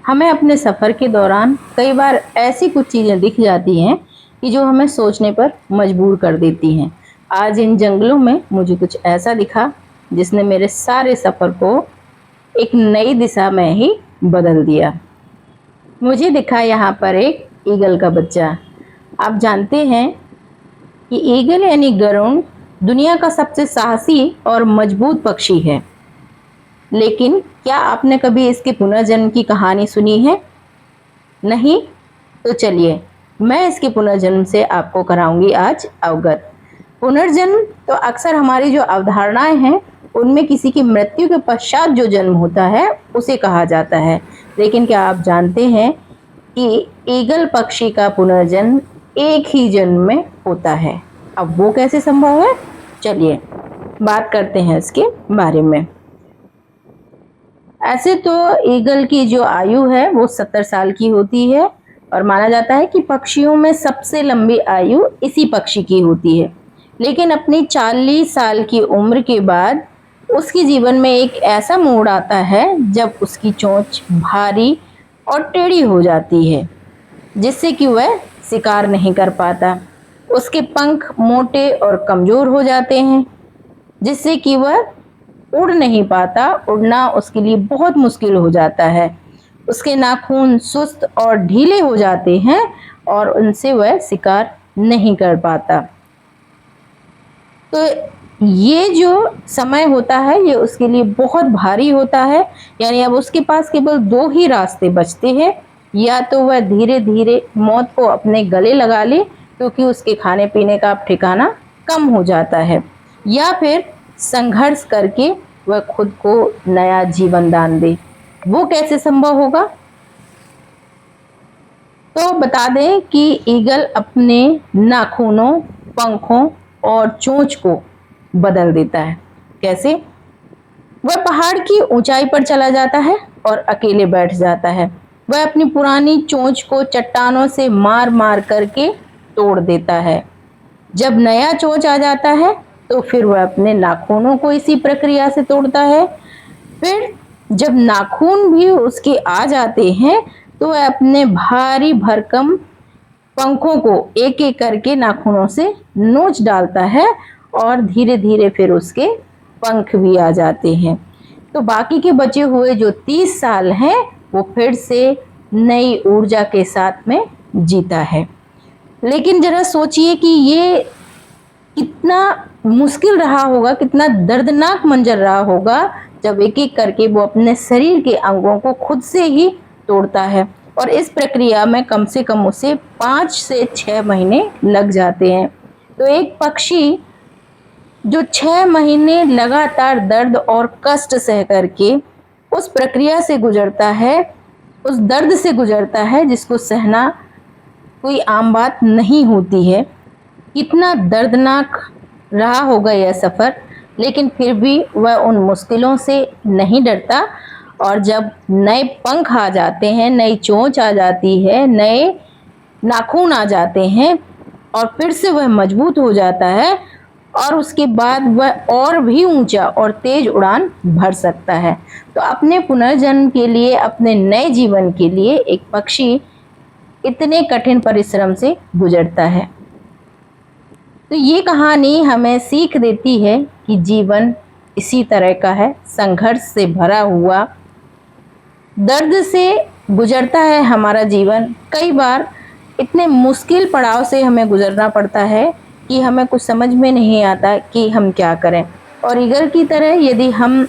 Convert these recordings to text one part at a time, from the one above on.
हमें अपने सफ़र के दौरान कई बार ऐसी कुछ चीज़ें दिख जाती हैं कि जो हमें सोचने पर मजबूर कर देती हैं। आज इन जंगलों में मुझे कुछ ऐसा दिखा जिसने मेरे सारे सफ़र को एक नई दिशा में ही बदल दिया। मुझे दिखा यहाँ पर एक ईगल का बच्चा। आप जानते हैं कि ईगल यानी गरुड़ दुनिया का सबसे साहसी और मजबूत पक्षी है। लेकिन क्या आपने कभी इसके पुनर्जन्म की कहानी सुनी है? नहीं? तो चलिए मैं इसके पुनर्जन्म से आपको कराऊंगी आज अवगत। पुनर्जन्म तो अक्सर हमारी जो अवधारणाएं हैं उनमें किसी की मृत्यु के पश्चात जो जन्म होता है उसे कहा जाता है। लेकिन क्या आप जानते हैं कि ईगल पक्षी का पुनर्जन्म एक ही जन्म में होता है? अब वो कैसे संभव है? चलिए बात करते हैं इसके बारे में। ऐसे तो ईगल की जो आयु है वो 70 साल की होती है और माना जाता है कि पक्षियों में सबसे लंबी आयु इसी पक्षी की होती है। लेकिन अपनी 40 साल की उम्र के बाद उसके जीवन में एक ऐसा मोड़ आता है जब उसकी चोंच भारी और टेढ़ी हो जाती है, जिससे कि वह शिकार नहीं कर पाता। उसके पंख मोटे और कमज़ोर हो जाते हैं, जिससे कि वह उड़ नहीं पाता। उड़ना उसके लिए बहुत मुश्किल हो जाता है। उसके नाखून सुस्त और ढीले हो जाते हैं और उनसे वह शिकार नहीं कर पाता। तो ये जो समय होता है ये उसके लिए बहुत भारी होता है। यानी अब उसके पास केवल 2 ही रास्ते बचते हैं। या तो वह धीरे धीरे मौत को अपने गले लगा ले, क्योंकि उसके खाने पीने का अब ठिकाना कम हो जाता है, या फिर संघर्ष करके वह खुद को नया जीवन दान दे। वो कैसे संभव होगा? तो बता दें कि ईगल अपने नाखूनों, पंखों और चोंच को बदल देता है। कैसे? वह पहाड़ की ऊंचाई पर चला जाता है और अकेले बैठ जाता है। वह अपनी पुरानी चोंच को चट्टानों से मार मार करके तोड़ देता है। जब नया चोंच आ जाता है तो फिर वह अपने नाखूनों को इसी प्रक्रिया से तोड़ता है। फिर जब नाखून भी उसके आ जाते हैं तो वह अपने भारी भरकम पंखों को एक एक करके नाखूनों से नोच डालता है और धीरे धीरे फिर उसके पंख भी आ जाते हैं। तो बाकी के बचे हुए जो 30 साल हैं वो फिर से नई ऊर्जा के साथ में जीता है। लेकिन जरा सोचिए कि ये कितना मुश्किल रहा होगा, कितना दर्दनाक मंजर रहा होगा जब एक एक करके वो अपने शरीर के अंगों को खुद से ही तोड़ता है। और इस प्रक्रिया में कम से कम उसे 5 से 6 महीने लग जाते हैं। तो एक पक्षी जो 6 महीने लगातार दर्द और कष्ट सह करके उस प्रक्रिया से गुजरता है, उस दर्द से गुजरता है जिसको सहना कोई आम बात नहीं होती है। कितना दर्दनाक रहा होगा यह सफ़र, लेकिन फिर भी वह उन मुश्किलों से नहीं डरता। और जब नए पंख आ जाते हैं, नई चोंच आ जाती है, नए नाखून आ जाते हैं और फिर से वह मजबूत हो जाता है और उसके बाद वह और भी ऊंचा और तेज उड़ान भर सकता है। तो अपने पुनर्जन्म के लिए, अपने नए जीवन के लिए एक पक्षी इतने कठिन परिश्रम से गुजरता है। तो ये कहानी हमें सीख देती है कि जीवन इसी तरह का है, संघर्ष से भरा हुआ, दर्द से गुजरता है हमारा जीवन। कई बार इतने मुश्किल पड़ाव से हमें गुजरना पड़ता है कि हमें कुछ समझ में नहीं आता कि हम क्या करें। और ईगल की तरह यदि हम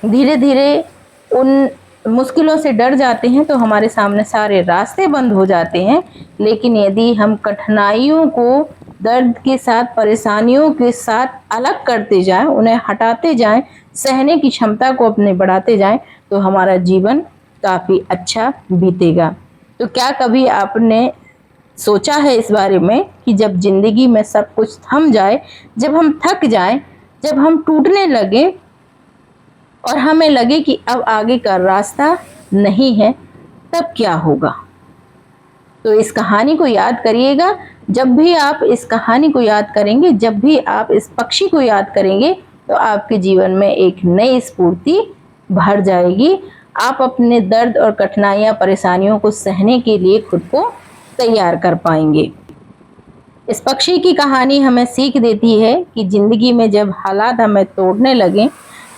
धीरे धीरे उन मुश्किलों से डर जाते हैं तो हमारे सामने सारे रास्ते बंद हो जाते हैं। लेकिन यदि हम कठिनाइयों को दर्द के साथ, परेशानियों के साथ अलग करते जाएं, उन्हें हटाते जाएं, सहने की क्षमता को अपने बढ़ाते जाएं, तो हमारा जीवन काफ़ी अच्छा बीतेगा। तो क्या कभी आपने सोचा है इस बारे में कि जब ज़िंदगी में सब कुछ थम जाए, जब हम थक जाएं, जब हम टूटने लगे और हमें लगे कि अब आगे का रास्ता नहीं है, तब क्या होगा? तो इस कहानी को याद करिएगा। जब भी आप इस कहानी को याद करेंगे, जब भी आप इस पक्षी को याद करेंगे, तो आपके जीवन में एक नई स्फूर्ति भर जाएगी। आप अपने दर्द और कठिनाइयाँ, परेशानियों को सहने के लिए खुद को तैयार कर पाएंगे। इस पक्षी की कहानी हमें सीख देती है कि ज़िंदगी में जब हालात हमें तोड़ने लगें,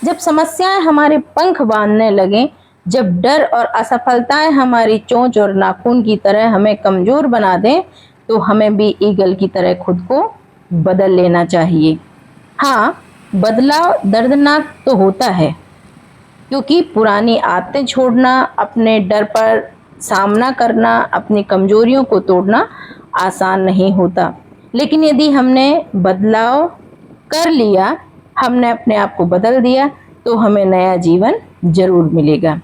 जब समस्याएं हमारे पंख बांधने लगें, जब डर और असफलताएं हमारी चोंच और नाखून की तरह हमें कमज़ोर बना दें, तो हमें भी ईगल की तरह खुद को बदल लेना चाहिए। हाँ, बदलाव दर्दनाक तो होता है, क्योंकि पुरानी आदतें छोड़ना, अपने डर पर सामना करना, अपनी कमजोरियों को तोड़ना आसान नहीं होता। लेकिन यदि हमने बदलाव कर लिया, हमने अपने आप को बदल दिया, तो हमें नया जीवन जरूर मिलेगा।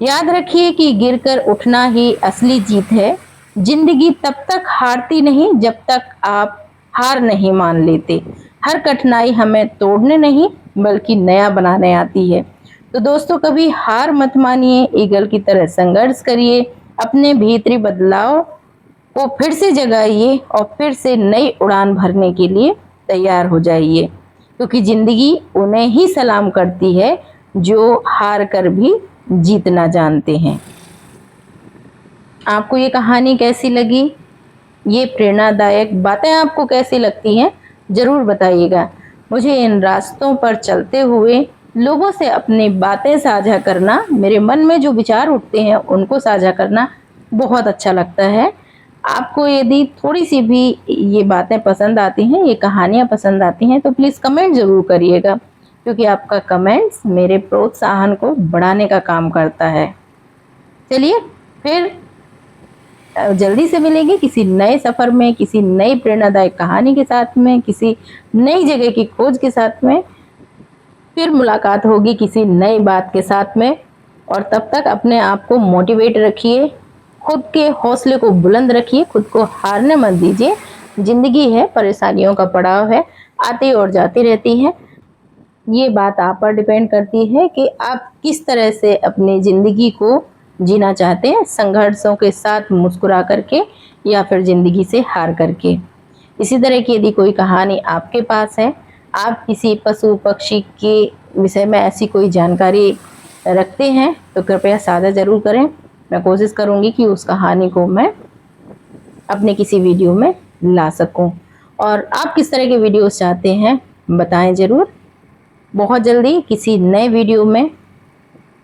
याद रखिए कि गिरकर उठना ही असली जीत है। जिंदगी तब तक हारती नहीं जब तक आप हार नहीं मान लेते। हर कठिनाई हमें तोड़ने नहीं बल्कि नया बनाने आती है। तो दोस्तों, कभी हार मत मानिए, ईगल की तरह संघर्ष करिए, अपने भीतरी बदलाव को फिर से जगाइए और फिर से नई उड़ान भरने के लिए तैयार हो जाइए, क्योंकि जिंदगी उन्हें ही सलाम करती है जो हार कर भी जीतना जानते हैं। आपको ये कहानी कैसी लगी? ये प्रेरणादायक बातें आपको कैसी लगती हैं? ज़रूर बताइएगा। मुझे इन रास्तों पर चलते हुए लोगों से अपनी बातें साझा करना, मेरे मन में जो विचार उठते हैं उनको साझा करना बहुत अच्छा लगता है। आपको यदि थोड़ी सी भी ये बातें पसंद आती हैं, ये कहानियाँ पसंद आती हैं, तो प्लीज़ कमेंट ज़रूर करिएगा, क्योंकि आपका कमेंट्स मेरे प्रोत्साहन को बढ़ाने का काम करता है। चलिए फिर जल्दी से मिलेंगे किसी नए सफ़र में, किसी नई प्रेरणादायक कहानी के साथ में, किसी नई जगह की खोज के साथ में। फिर मुलाकात होगी किसी नई बात के साथ में। और तब तक अपने आप को मोटिवेट रखिए, खुद के हौसले को बुलंद रखिए, खुद को हारने मत दीजिए। ज़िंदगी है, परेशानियों का पड़ाव है, आती और जाती रहती हैं। ये बात आप पर डिपेंड करती है कि आप किस तरह से अपनी ज़िंदगी को जीना चाहते हैं, संघर्षों के साथ मुस्कुरा करके या फिर ज़िंदगी से हार करके। इसी तरह की यदि कोई कहानी आपके पास है, आप किसी पशु पक्षी के विषय में ऐसी कोई जानकारी रखते हैं, तो कृपया साझा ज़रूर करें। मैं कोशिश करूँगी कि उस कहानी को मैं अपने किसी वीडियो में ला सकूँ। और आप किस तरह के वीडियोस चाहते हैं बताएं ज़रूर। बहुत जल्दी किसी नए वीडियो में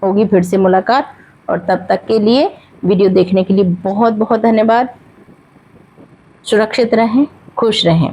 होगी फिर से मुलाकात, और तब तक के लिए वीडियो देखने के लिए बहुत बहुत धन्यवाद। सुरक्षित रहें, खुश रहें।